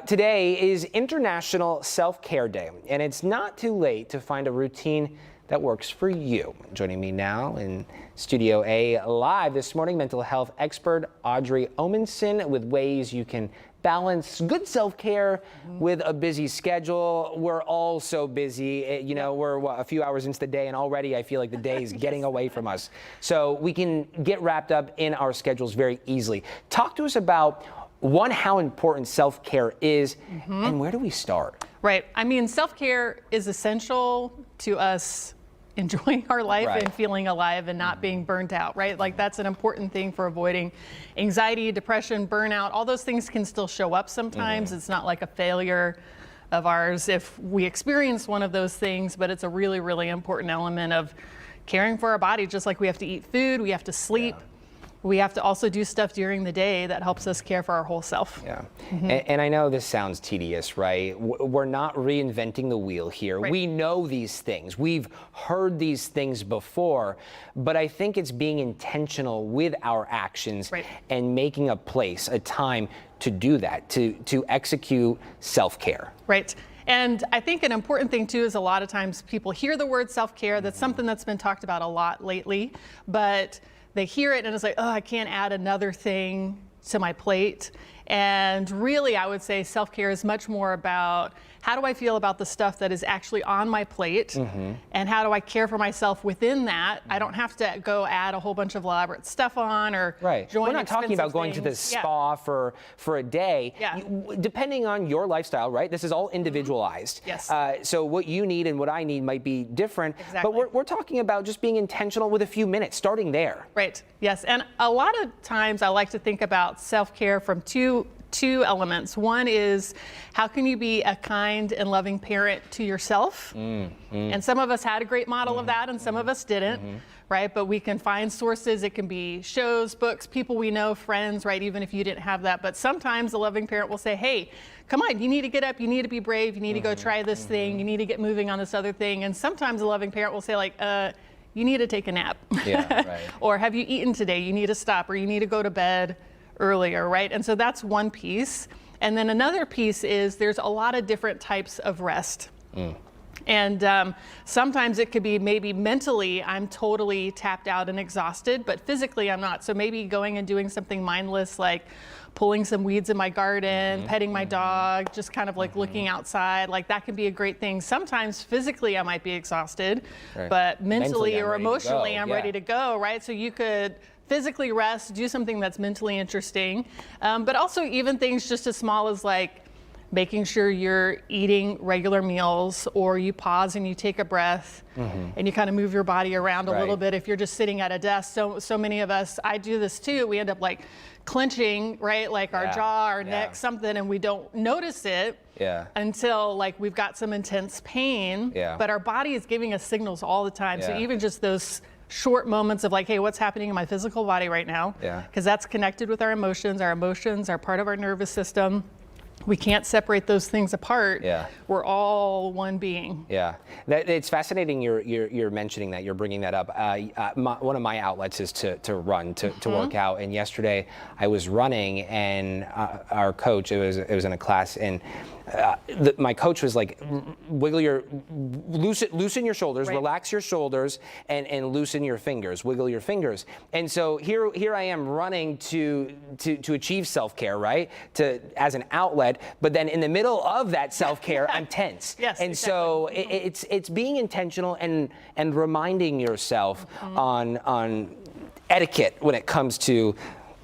Today is International Self-Care Day, and it's not too late to find a routine that works for you. Joining me now in Studio A live this morning, mental health expert Audrey Omenson with ways you can balance good self-care with a busy schedule. We're all so busy. You know, we're a few hours into the day, and already I feel like the day is getting away from us. So we can get wrapped up in our schedules very easily. Talk to us about, one, how important self-care is, and where do we start? Right. I mean, self-care is essential to us enjoying our life and feeling alive and not being burnt out, right? Like, that's an important thing for avoiding anxiety, depression, burnout. All those things can still show up sometimes. It's not like a failure of ours if we experience one of those things, but it's a really, really important element of caring for our body. Just like we have to eat food, we have to sleep. We have to also do stuff during the day that helps us care for our whole self. Yeah. And I know this sounds tedious, right? We're not reinventing the wheel here. We know these things. We've heard these things before, but I think it's being intentional with our actions and making a place, a time to do that, to execute self-care. Right. And I think an important thing too is a lot of times people hear the word self-care. That's something that's been talked about a lot lately, but they hear it and it's like, oh, I can't add another thing to my plate. And really, I would say self-care is much more about how do I feel about the stuff that is actually on my plate, and how do I care for myself within that. I don't have to go add a whole bunch of elaborate stuff on or join. We're not talking about going to the spa for a day. Depending on your lifestyle, right? This is all individualized. So what you need and what I need might be different. But we're talking about just being intentional with a few minutes, starting there. Right. Yes. And a lot of times I like to think about self-care from two elements. One is, how can you be a kind and loving parent to yourself? And some of us had a great model of that, and some of us didn't, right? But we can find sources. It can be shows, books, people we know, friends, right? Even if you didn't have that. But sometimes a loving parent will say, hey, come on, you need to get up, you need to be brave, you need to go try this thing, you need to get moving on this other thing. And sometimes a loving parent will say, like, you need to take a nap. Or have you eaten today? You need to stop, or you need to go to bed earlier, right? And so that's one piece. And then another piece is there's a lot of different types of rest. And sometimes it could be maybe mentally I'm totally tapped out and exhausted, but physically I'm not. So maybe going and doing something mindless like pulling some weeds in my garden, petting my dog, just kind of like looking outside, like that can be a great thing. Sometimes physically I might be exhausted, but mentally or emotionally I'm ready to go, right? So you could physically rest, do something that's mentally interesting, but also even things just as small as like making sure you're eating regular meals, or you pause and you take a breath and you kind of move your body around a little bit if you're just sitting at a desk. So many of us, I do this too, we end up like clenching, right? Like our jaw, our neck, something, and we don't notice it until like we've got some intense pain, but our body is giving us signals all the time. So even just those short moments of like, hey, what's happening in my physical body right now? Because that's connected with our emotions. Our emotions are part of our nervous system. We can't separate those things apart. We're all one being. It's fascinating you're mentioning that, you're bringing that up. One of my outlets is to run, to work out. And yesterday I was running, and our coach, it was in a class, and my coach was like, loosen your shoulders, relax your shoulders, and loosen your fingers, wiggle your fingers. And so here I am running to achieve self-care, right? As an outlet, but then in the middle of that self-care, I'm tense. So it's being intentional and reminding yourself on etiquette when it comes to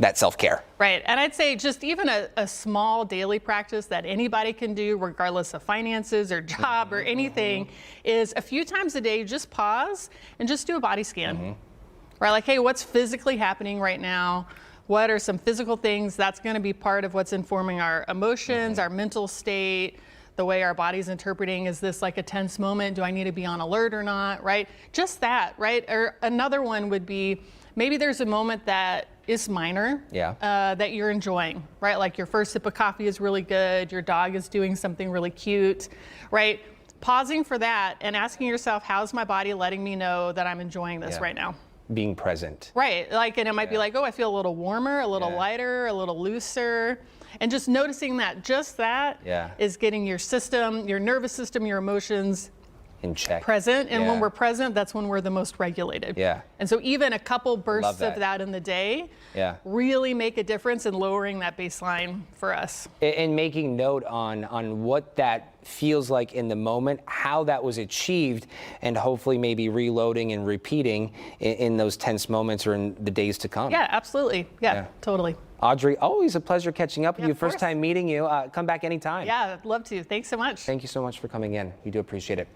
that self-care. Right. And I'd say just even a small daily practice that anybody can do, regardless of finances or job or anything, is a few times a day, just pause and just do a body scan. Right? Like, hey, what's physically happening right now? What are some physical things that's going to be part of what's informing our emotions, our mental state, the way our body's interpreting? Is this like a tense moment? Do I need to be on alert or not? Right? Just that, right? Or another one would be, maybe there's a moment that is minor that you're enjoying, right? Like your first sip of coffee is really good, your dog is doing something really cute, right? Pausing for that and asking yourself, how's my body letting me know that I'm enjoying this right now? Being present. Right, like, and it might be like, oh, I feel a little warmer, a little lighter, a little looser. And just noticing that, just that Yeah. is getting your system, your nervous system, your emotions In check. present. And Yeah. when we're present, that's when we're the most regulated. Yeah. And so even a couple bursts that. of that in the day Yeah. really make a difference in lowering that baseline for us. And making note on what that feels like in the moment, how that was achieved, and hopefully maybe reloading and repeating in those tense moments or in the days to come. Yeah, absolutely. Yeah, Yeah. totally. Audrey, always a pleasure catching up with Yeah, you. of First course. time meeting you. Come back anytime. Yeah, I'd love to. Thanks so much. Thank you so much for coming in. We do appreciate it.